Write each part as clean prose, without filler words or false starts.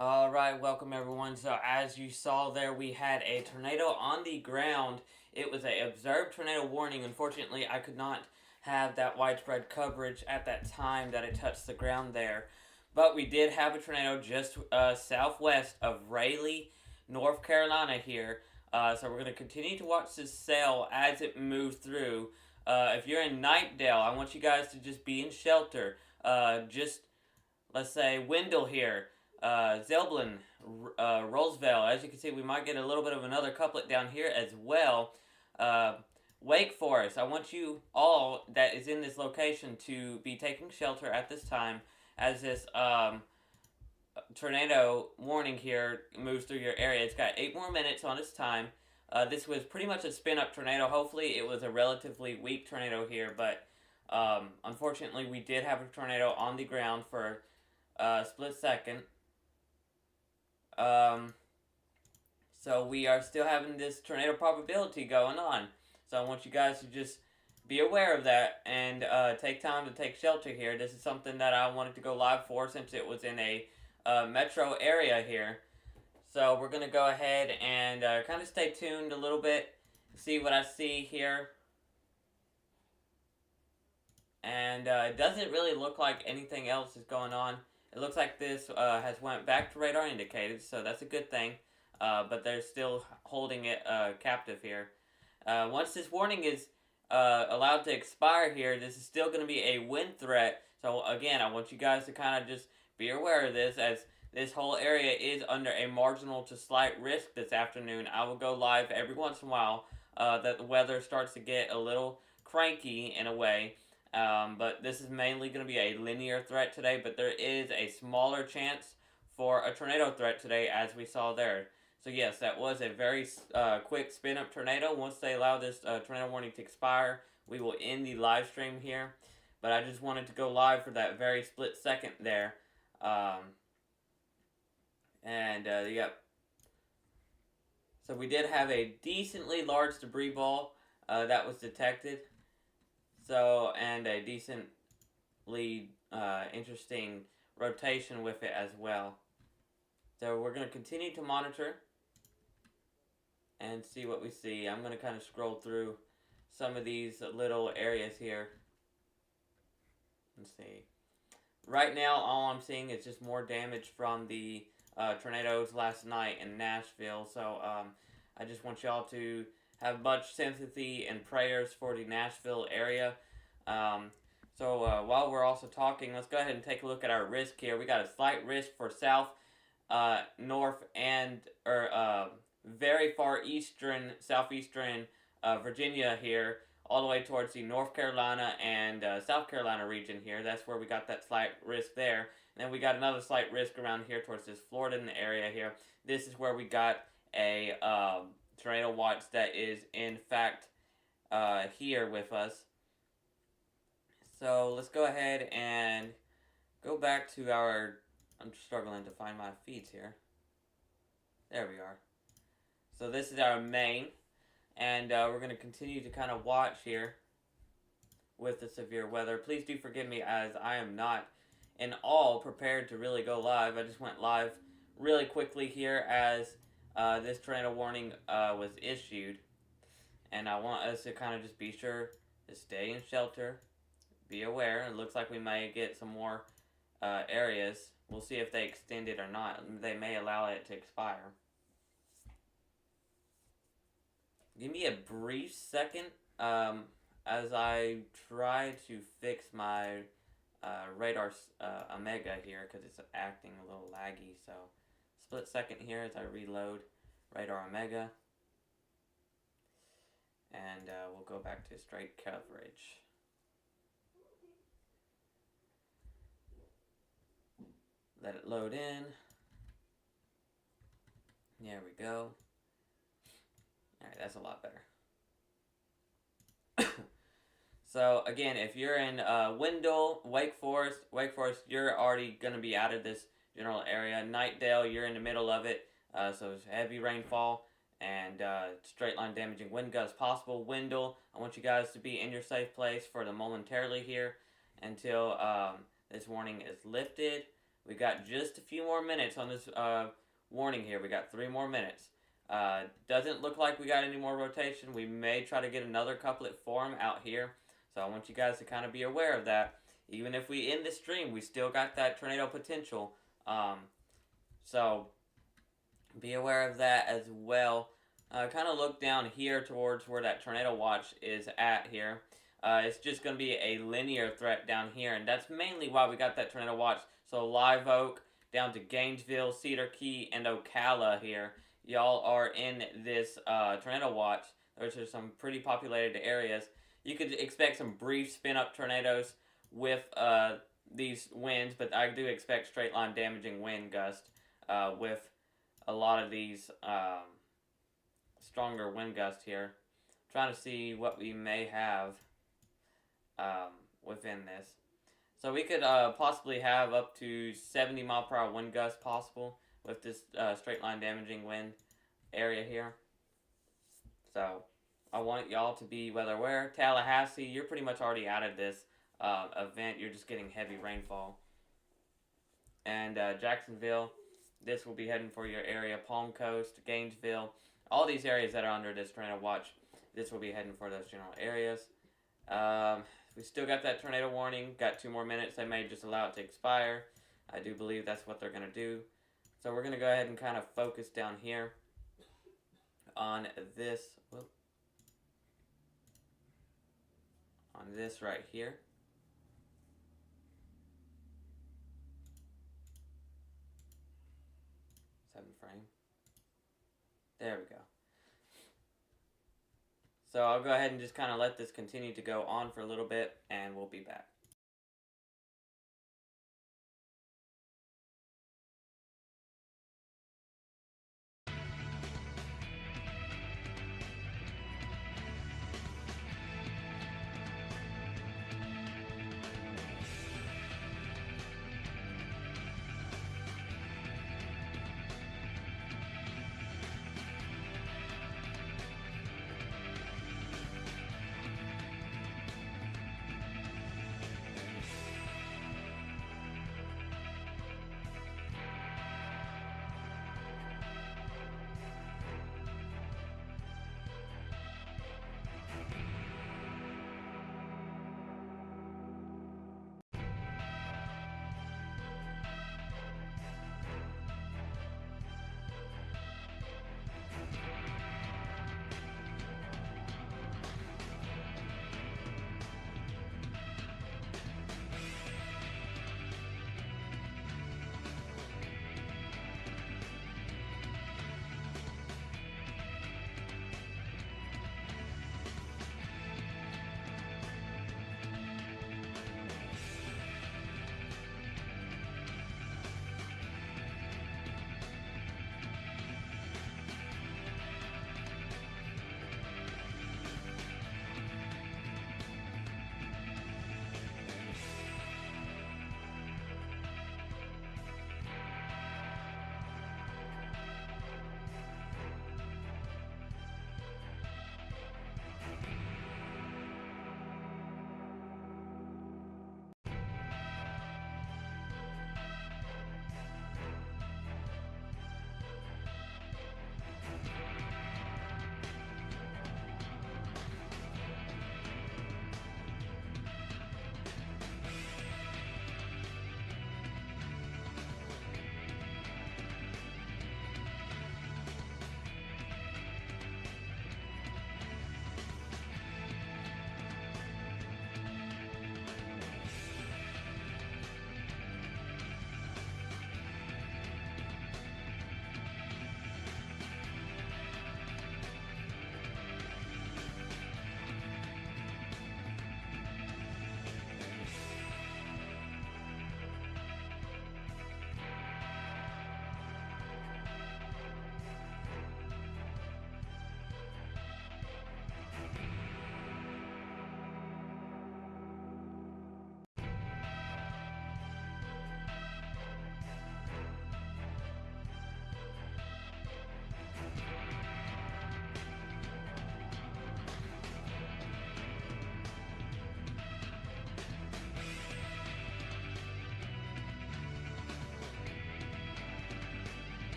Alright, welcome everyone. So as you saw there, we had a tornado on the ground. It was a observed tornado warning. Unfortunately, I could not have that widespread coverage at that time that it touched the ground there. But we did have a tornado just southwest of Raleigh, North Carolina here. So we're going to continue to watch this cell as it moves through. If you're in Nightdale, I want you guys to just be in shelter. Just let's say Wendell here, Zelblin, Roosevelt. As you can see, we might get a little bit of another couplet down here as well. Uh, Wake Forest. I want you all that is in this location to be taking shelter at this time as this tornado warning here moves through your area. It's got 8 more minutes on its time. This was pretty much a spin up tornado. Hopefully, it was a relatively weak tornado here, but unfortunately, we did have a tornado on the ground for split second. Um, so we are still having this tornado probability going on. So I want you guys to just be aware of that and take time to take shelter here. This is something that I wanted to go live for since it was in a metro area here. So we're going to go ahead and kind of stay tuned a little bit, see what I see here. And it doesn't really look like anything else is going on. It looks like this has went back to radar indicated, so that's a good thing. But they're still holding it captive here. Once this warning is allowed to expire here, this is still going to be a wind threat. So again, I want you guys to kind of just be aware of this, as this whole area is under a marginal to slight risk this afternoon. I will go live every once in a while that the weather starts to get a little cranky in a way. But this is mainly going to be a linear threat today, but there is a smaller chance for a tornado threat today, as we saw there. So yes, that was a very quick spin-up tornado. Once they allow this tornado warning to expire, we will end the live stream here. But I just wanted to go live for that very split second there. Yep. So we did have a decently large debris ball that was detected. So, and a decently interesting rotation with it as well. So we're going to continue to monitor and see what we see. I'm going to kind of scroll through some of these little areas here. Let's see. Right now, all I'm seeing is just more damage from the tornadoes last night in Nashville. So I just want y'all to have much sympathy and prayers for the Nashville area. While we're also talking, let's go ahead and take a look at our risk here. We got a slight risk for south, north, and very far eastern, southeastern Virginia here, all the way towards the North Carolina and South Carolina region here. That's where we got that slight risk there. And then we got another slight risk around here towards this Florida area here. This is where we got a tornado watch that is in fact here with us. So let's go ahead and go back to our, I'm struggling to find my feeds here. There we are. So this is our main, and we're going to continue to kind of watch here with the severe weather. Please do forgive me, as I am not in all prepared to really go live. I just went live really quickly here as this tornado warning was issued. And I want us to kind of just be sure to stay in shelter. Be aware. It looks like we may get some more areas. We'll see if they extend it or not. They may allow it to expire. Give me a brief second as I try to fix my radar Omega here, because it's acting a little laggy. So split second here as I reload radar Omega. And we'll go back to straight coverage. Let it load in. There we go. Alright, that's a lot better. So again, if you're in Wendell, Wake Forest, you're already going to be out of this general area. Nightdale, you're in the middle of it. So it's heavy rainfall and straight line damaging wind gusts possible. Wendell, I want you guys to be in your safe place for the momentarily here until this warning is lifted. We got just a few more minutes on this warning here. We got 3 more minutes. Doesn't look like we got any more rotation. We may try to get another couplet form out here. So I want you guys to kind of be aware of that. Even if we end the stream, we still got that tornado potential. So be aware of that as well. Kind of look down here towards where that tornado watch is at here. It's just going to be a linear threat down here, and that's mainly why we got that tornado watch. So Live Oak down to Gainesville, Cedar Key, and Ocala here. Y'all are in this tornado watch. Those are some pretty populated areas. You could expect some brief spin-up tornadoes with these winds, but I do expect straight-line damaging wind gust with a lot of these stronger wind gusts here. Trying to see what we may have within this. So we could possibly have up to 70 mile per hour wind gusts possible with this straight line damaging wind area here. So I want y'all to be weather aware. Tallahassee, you're pretty much already out of this event. You're just getting heavy rainfall. And Jacksonville, this will be heading for your area. Palm Coast, Gainesville, all these areas that are under this tornado watch, this will be heading for those general areas. We still got that tornado warning. Got 2 more minutes. They may just allow it to expire. I do believe that's what they're going to do. So we're going to go ahead and kind of focus down here on this. Whoop, on this right here. Frame. There we go. So I'll go ahead and just kind of let this continue to go on for a little bit, and we'll be back.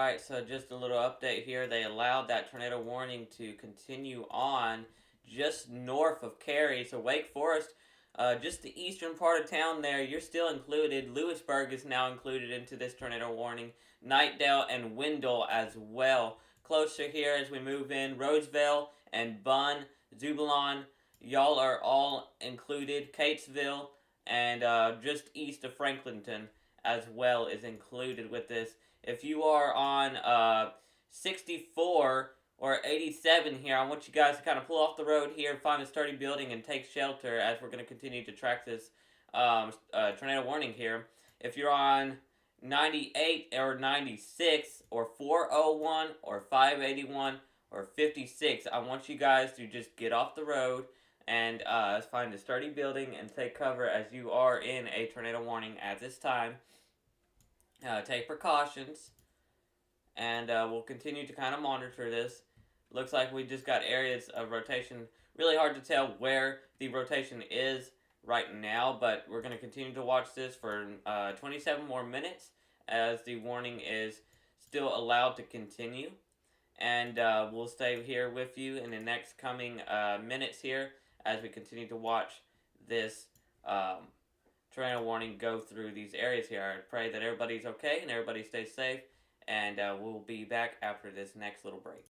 Alright, so just a little update here. They allowed that tornado warning to continue on just north of Cary. So Wake Forest, just the eastern part of town there, you're still included. Lewisburg is now included into this tornado warning. Knightdale and Wendell as well. Closer here as we move in, Roseville and Bunn, Zebulon, y'all are all included. Catesville and just east of Franklinton as well is included with this. If you are on 64 or 87 here, I want you guys to kind of pull off the road here, find a sturdy building, and take shelter as we're going to continue to track this tornado warning here. If you're on 98 or 96 or 401 or 581 or 56, I want you guys to just get off the road and find a sturdy building and take cover as you are in a tornado warning at this time. Take precautions, and we'll continue to kind of monitor this. Looks like we just got areas of rotation. Really hard to tell where the rotation is right now, but we're going to continue to watch this for 27 more minutes as the warning is still allowed to continue. And we'll stay here with you in the next coming minutes here as we continue to watch this tornado warning go through these areas here. I pray that everybody's okay and everybody stays safe, and we'll be back after this next little break.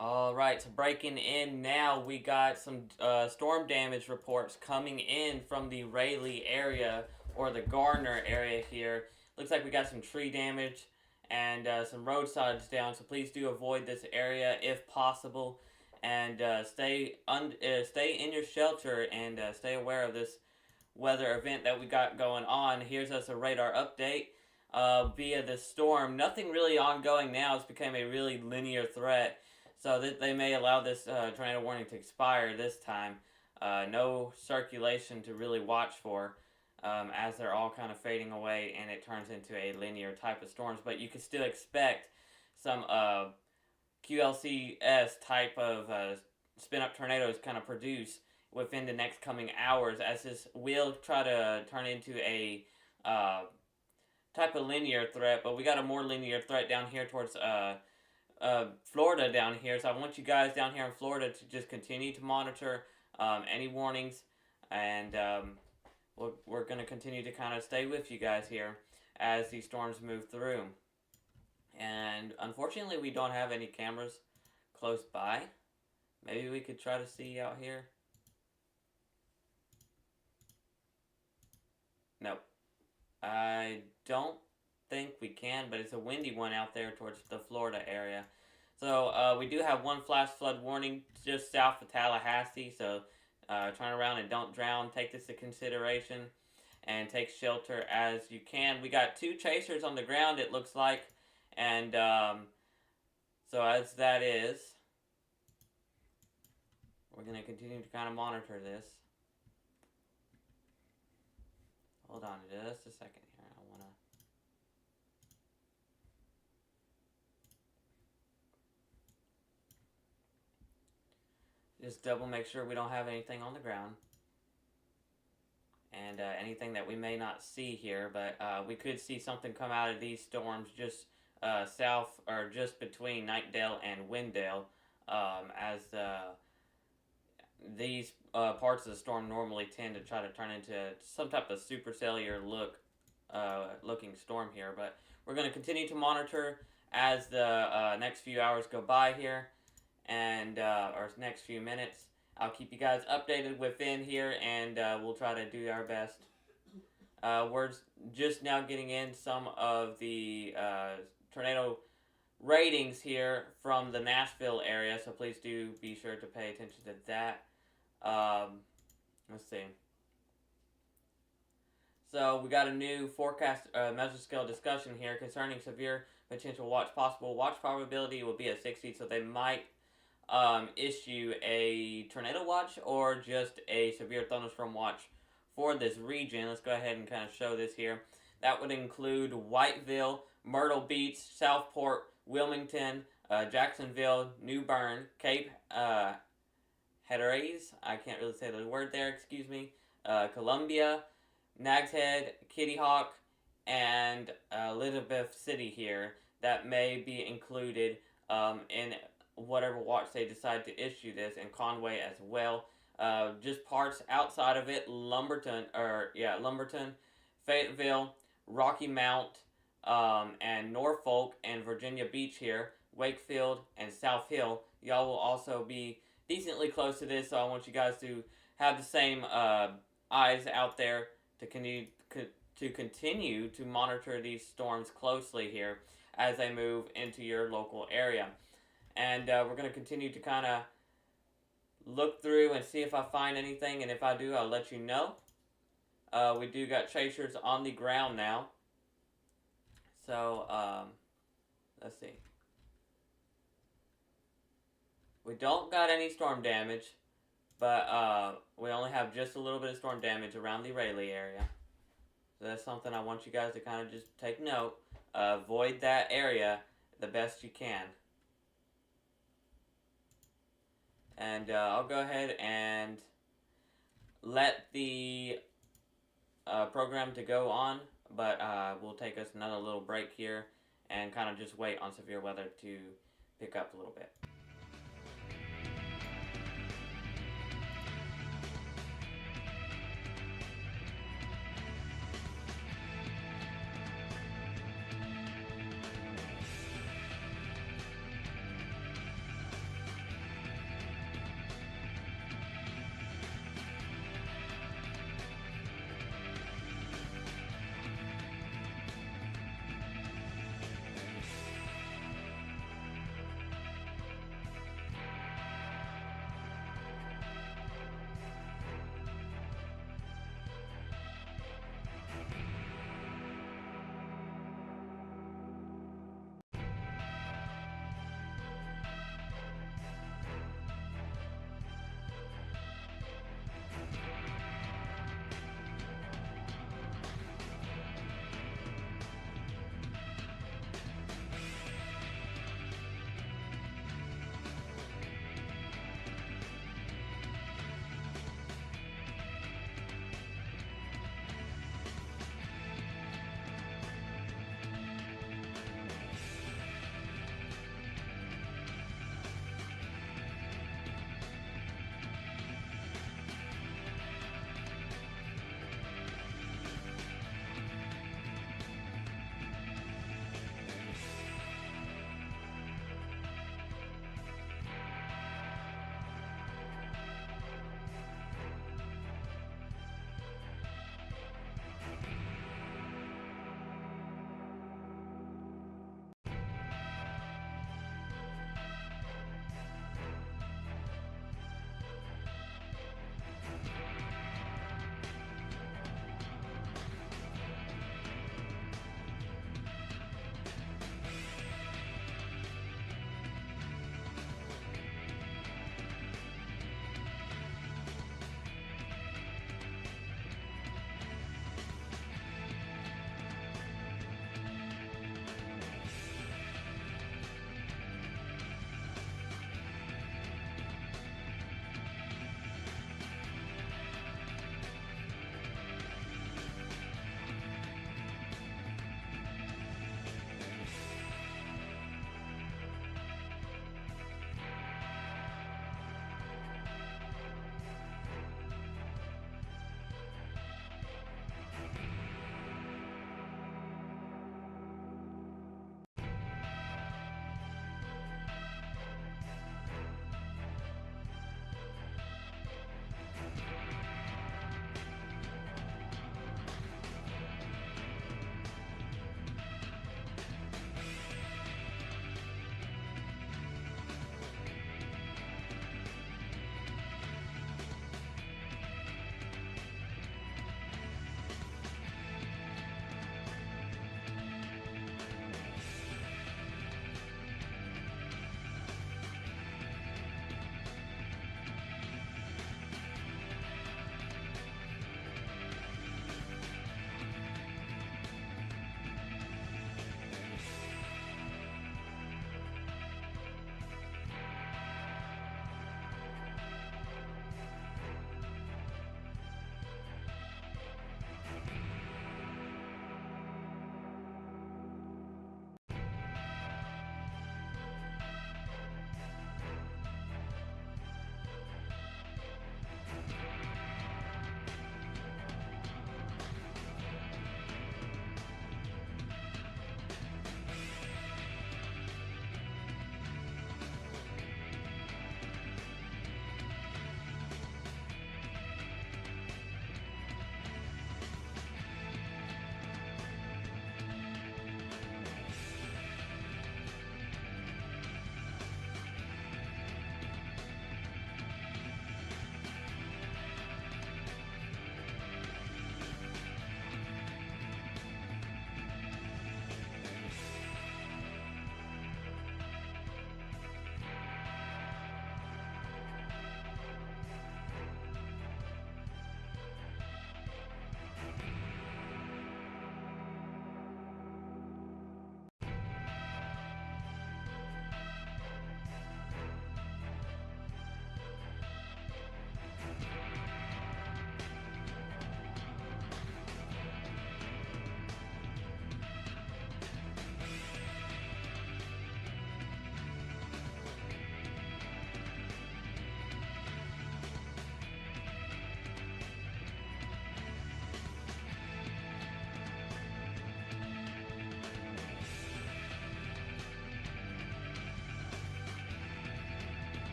All right, so breaking in now, we got some storm damage reports coming in from the Rayleigh area or the Gardner area here. Looks like we got some tree damage and some roadsides down, so please do avoid this area if possible, and stay in your shelter and stay aware of this weather event that we got going on. Here's us a radar update via the storm. Nothing really ongoing now. It's become a really linear threat. So that they may allow this tornado warning to expire this time. No circulation to really watch for as they're all kind of fading away and it turns into a linear type of storms. But you can still expect some QLCS type of spin up tornadoes kind of produce within the next coming hours as this will try to turn into a type of linear threat. But we got a more linear threat down here towards Florida down here, so I want you guys down here in Florida to just continue to monitor any warnings, and we're going to continue to kind of stay with you guys here as these storms move through. And unfortunately, we don't have any cameras close by. Maybe we could try to see out here. Nope. I don't think we can, but it's a windy one out there towards the Florida area. So we do have one flash flood warning just south of Tallahassee, so turn around and don't drown. Take this into consideration and take shelter as you can. We got 2 chasers on the ground, it looks like, and so as that is, we're going to continue to kind of monitor this. Hold on just a second here. I want to just double make sure we don't have anything on the ground. And anything that we may not see here, but we could see something come out of these storms just south or just between Nightdale and Wendell as these parts of the storm normally tend to try to turn into some type of supercellular looking storm here. But we're going to continue to monitor as the next few hours go by here, and or next few minutes. I'll keep you guys updated within here, and we'll try to do our best. We're just now getting in some of the tornado ratings here from the Nashville area, so please do be sure to pay attention to that. Let's see. So we got a new forecast mesoscale discussion here concerning severe potential watch. Possible watch probability will be at 60, so they might issue a tornado watch or just a severe thunderstorm watch for this region. Let's go ahead and kind of show this here. That would include Whiteville, Myrtle Beach, Southport, Wilmington, Jacksonville, New Bern, Cape Hatteras, I can't really say the word there, excuse me, Columbia, Nags Head, Kitty Hawk, and Elizabeth City here that may be included in whatever watch they decide to issue this, and Conway as well. Just parts outside of it, Lumberton, Fayetteville, Rocky Mount, and Norfolk and Virginia Beach here, Wakefield and South Hill. Y'all will also be decently close to this, so I want you guys to have the same eyes out there to continue to monitor these storms closely here as they move into your local area. And we're going to continue to kind of look through and see if I find anything, and if I do, I'll let you know. We do got chasers on the ground now. So, let's see. We don't got any storm damage, but we only have just a little bit of storm damage around the Rayleigh area. So that's something I want you guys to kind of just take note. Avoid that area the best you can. And I'll go ahead and let the program to go on, but we'll take us another little break here and kind of just wait on severe weather to pick up a little bit.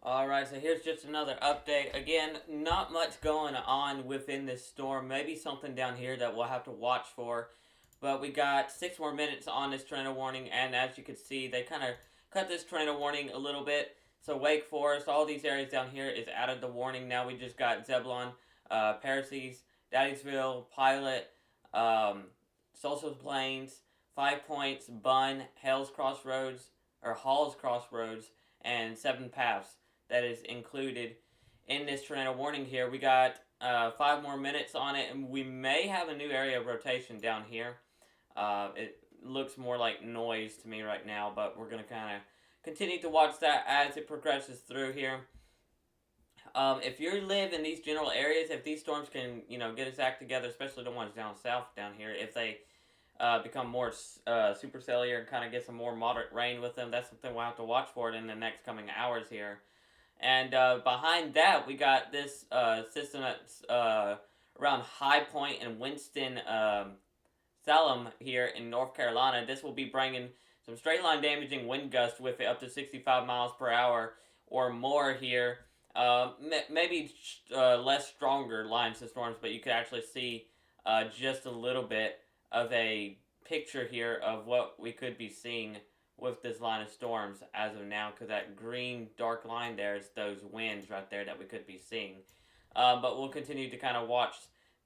Alright, so here's just another update. Again, not much going on within this storm. Maybe something down here that we'll have to watch for. But we got 6 more minutes on this tornado warning, and as you can see, they kind of cut this tornado warning a little bit. So Wake Forest, all these areas down here is out of the warning. Now we just got Zebulon, Parasies, Daddysville, Pilot, um, Social Plains, 5 Points, Bunn, Hell's Crossroads, or Hall's Crossroads, and 7 Paths that is included in this tornado warning here. We got 5 more minutes on it, and we may have a new area of rotation down here. It looks more like noise to me right now, but we're going to kind of continue to watch that as it progresses through here. If you live in these general areas, if these storms can, get its act together, especially the ones down south down here, if they become more supercellular and kind of get some more moderate rain with them, that's something we'll have to watch for it in the next coming hours here. And behind that, we got this system that's around High Point and Winston Salem here in North Carolina. This will be bringing some straight line damaging wind gusts with it up to 65 miles per hour or more here. Maybe less stronger lines of storms, but you could actually see just a little bit of a picture here of what we could be seeing with this line of storms as of now, because that green dark line there is those winds right there that we could be seeing. But we'll continue to kind of watch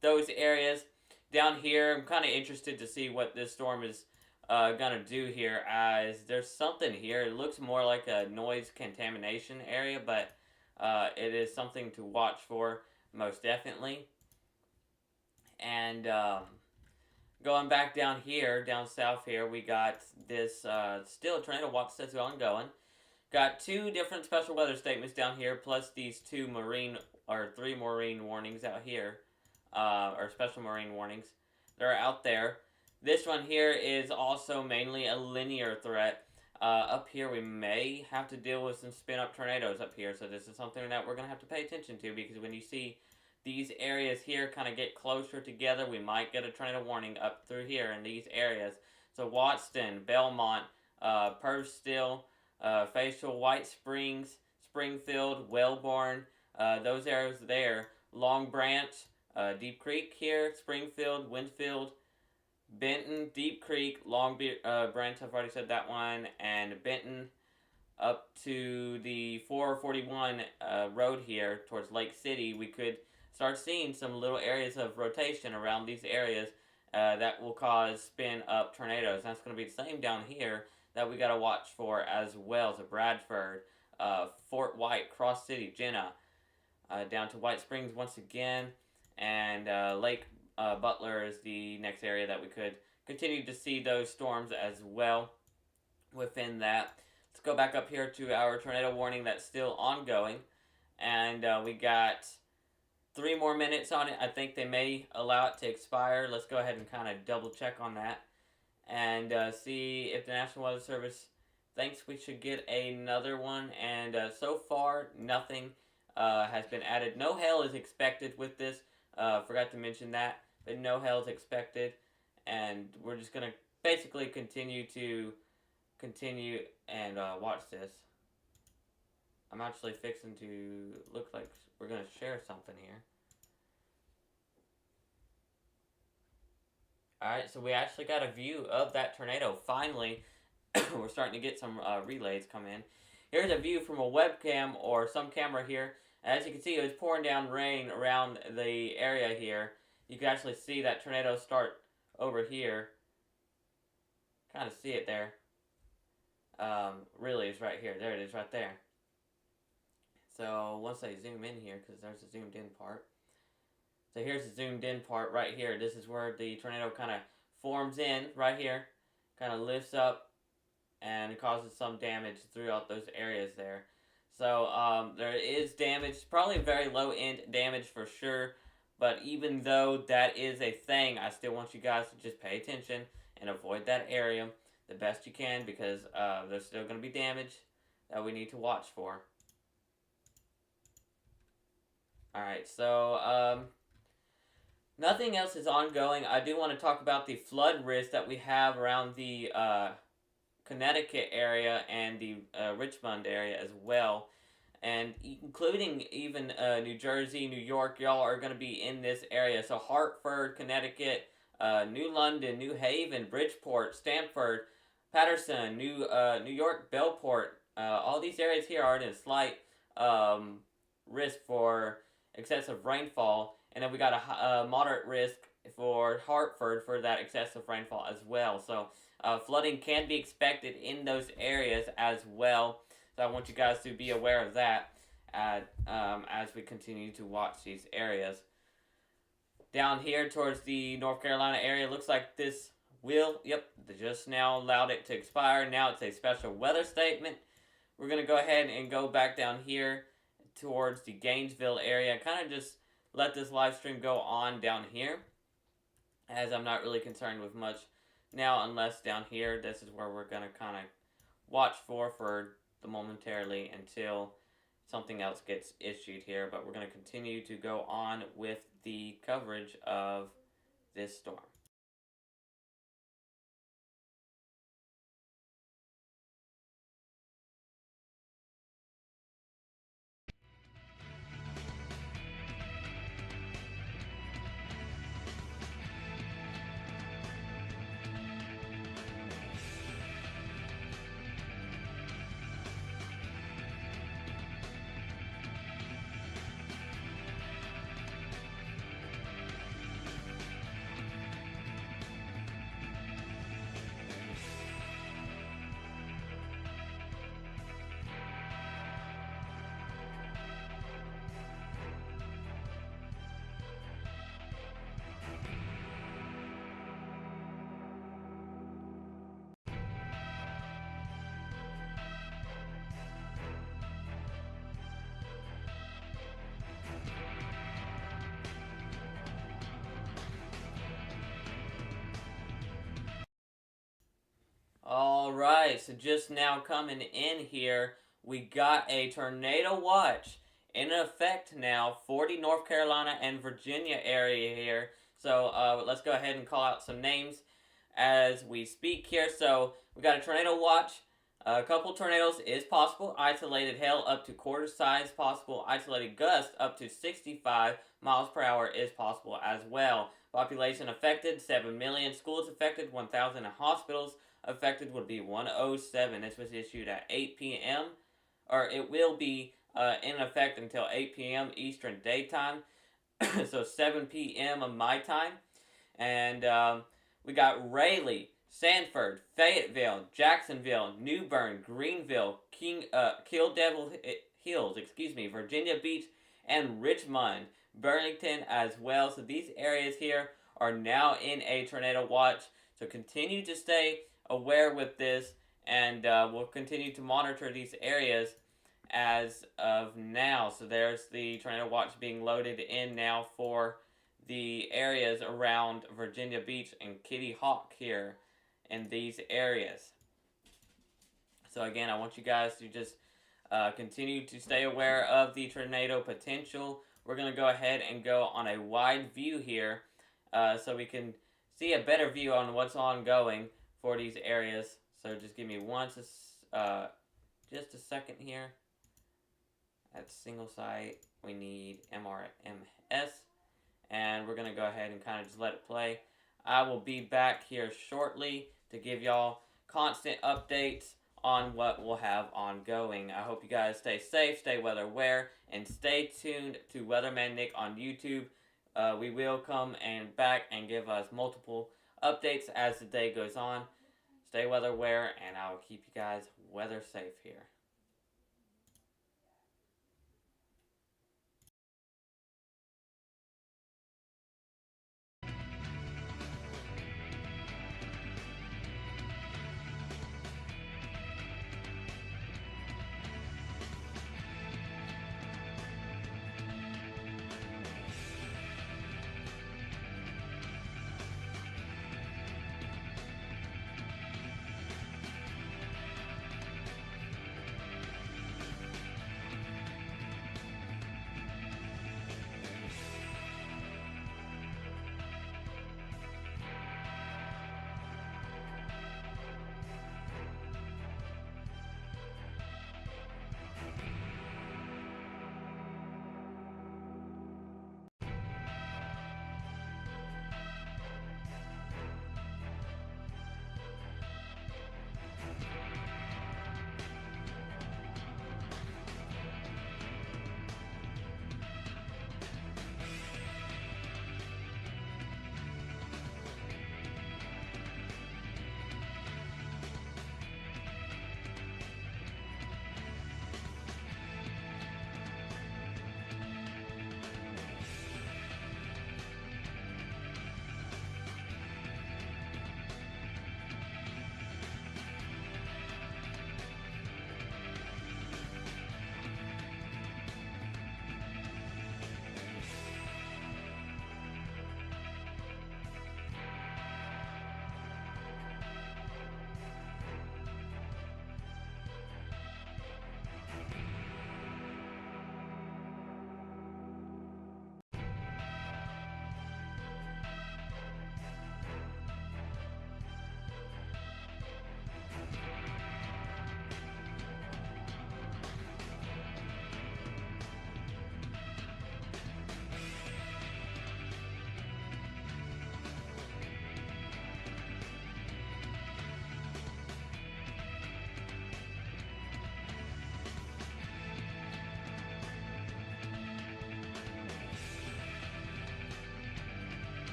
those areas. Down here, I'm kind of interested to see what this storm is going to do here, as there's something here. It looks more like a noise contamination area, but it is something to watch for, most definitely. And going back down here, down south here, we got this still tornado watch that's ongoing. Got 2 different special weather statements down here, plus these 3 marine warnings out here, or special marine warnings that are out there. This one here is also mainly a linear threat. Up here, we may have to deal with some spin-up tornadoes up here, so this is something that we're going to have to pay attention to, because when you see these areas here kind of get closer together, we might get a tornado warning up through here in these areas. So Watson, Belmont, Purvestill, Facial, White Springs, Springfield, Wellborn, those areas there. Long Branch, Deep Creek here, Springfield, Winfield, Benton, Deep Creek, Long Branch, I've already said that one, and Benton up to the 441 road here towards Lake City. We could start seeing some little areas of rotation around these areas that will cause spin-up tornadoes. And that's going to be the same down here that we got to watch for as well. So Bradford, Fort White, Cross City, Jenna, down to White Springs once again, and Lake Butler is the next area that we could continue to see those storms as well within that. Let's go back up here to our tornado warning that's still ongoing, and we got 3 more minutes on it. I think they may allow it to expire. Let's go ahead and kind of double check on that and see if the National Weather Service thinks we should get another one. And so far, nothing has been added. No hail is expected with this. Forgot to mention that, but no hail is expected. And we're just going to basically continue and watch this. I'm actually fixing to look like we're going to share something here. Alright, so we actually got a view of that tornado. Finally, we're starting to get some relays come in. Here's a view from a webcam or some camera here. As you can see, it was pouring down rain around the area here. You can actually see that tornado start over here. Kind of see it there. Really is right here. There it is right there. So once I zoom in here, because there's a zoomed in part. So here's the zoomed in part right here. This is where the tornado kind of forms in right here. Kind of lifts up and it causes some damage throughout those areas there. So there is damage, probably very low end damage for sure. But even though that is a thing, I still want you guys to just pay attention and avoid that area the best you can, because there's still going to be damage that we need to watch for. Alright, so nothing else is ongoing. I do want to talk about the flood risk that we have around the Connecticut area and the Richmond area as well. and including even New Jersey, New York, y'all are going to be in this area. So Hartford, Connecticut, New London, New Haven, Bridgeport, Stamford, Patterson, New York, Bellport. All these areas here are in a slight um, risk for excessive rainfall, and then we got a moderate risk for Hartford for that excessive rainfall as well. So flooding can be expected in those areas as well. So I want you guys to be aware of that as we continue to watch these areas. Down here towards the North Carolina area, looks like this will, yep, they just now allowed it to expire. Now it's a special weather statement. We're going to go ahead and go back down here towards the Gainesville area. Kind of just let this live stream go on down here, as I'm not really concerned with much now, unless down here, this is where we're going to kind of watch for the momentarily until something else gets issued here. But we're going to continue to go on with the coverage of this storm. Alright, so just now coming in here, we got a tornado watch in effect now for the North Carolina and Virginia area here. So let's go ahead and call out some names as we speak here. So we got a tornado watch. A couple tornadoes is possible. Isolated hail up to quarter size possible. Isolated gust up to 65 miles per hour is possible as well. Population affected 7 million. Schools affected 1,000. Hospitals affected would be 107. This was issued at 8 p.m. or it will be in effect until 8 p.m. Eastern Daytime. So 7 p.m. of my time. And we got Raleigh, Sanford, Fayetteville, Jacksonville, New Bern, Greenville, Kill Devil Hills, Virginia Beach, and Richmond, Burlington as well. So these areas here are now in a tornado watch. So continue to stay aware with this, and we'll continue to monitor these areas as of now. So there's the tornado watch being loaded in now for the areas around Virginia Beach and Kitty Hawk here in these areas. So again, I want you guys to just continue to stay aware of the tornado potential. We're going to go ahead and go on a wide view here so we can see a better view on what's ongoing for these areas. So just give me just a second here. At single site, we need MRMS. And we're going to go ahead and kind of just let it play. I will be back here shortly to give y'all constant updates on what we'll have ongoing. I hope you guys stay safe, stay weather aware, and stay tuned to Weatherman Nick on YouTube. We will come and back and give us multiple updates as the day goes on. Stay weather aware, and I will keep you guys weather safe here.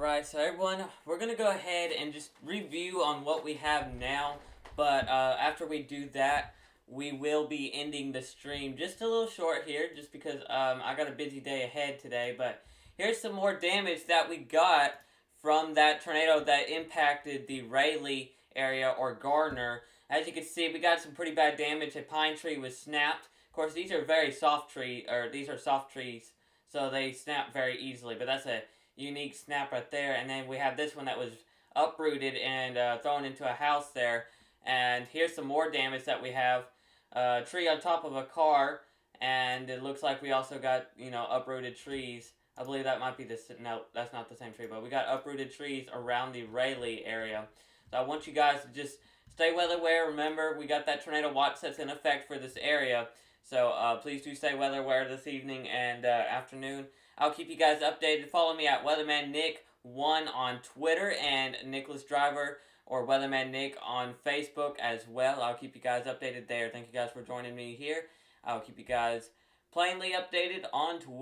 Alright, so everyone, we're going to go ahead and just review on what we have now, but after we do that, we will be ending the stream just a little short here, just because I got a busy day ahead today, but here's some more damage that we got from that tornado that impacted the Rayleigh area, or Gardner. As you can see, we got some pretty bad damage. A pine tree was snapped. Of course, these are soft trees, so they snap very easily, but that's a unique snap right there. And then we have this one that was uprooted and thrown into a house there. And here's some more damage that we have. A tree on top of a car, and it looks like we also got, uprooted trees. I believe that might be no, that's not the same tree, but we got uprooted trees around the Rayleigh area. So I want you guys to just stay weather aware. Remember, we got that tornado watch that's in effect for this area. So please do stay weather aware this evening and afternoon. I'll keep you guys updated. Follow me at Weatherman Nick1 on Twitter and Nicholas Driver or Weatherman Nick on Facebook as well. I'll keep you guys updated there. Thank you guys for joining me here. I'll keep you guys plainly updated on Twitter.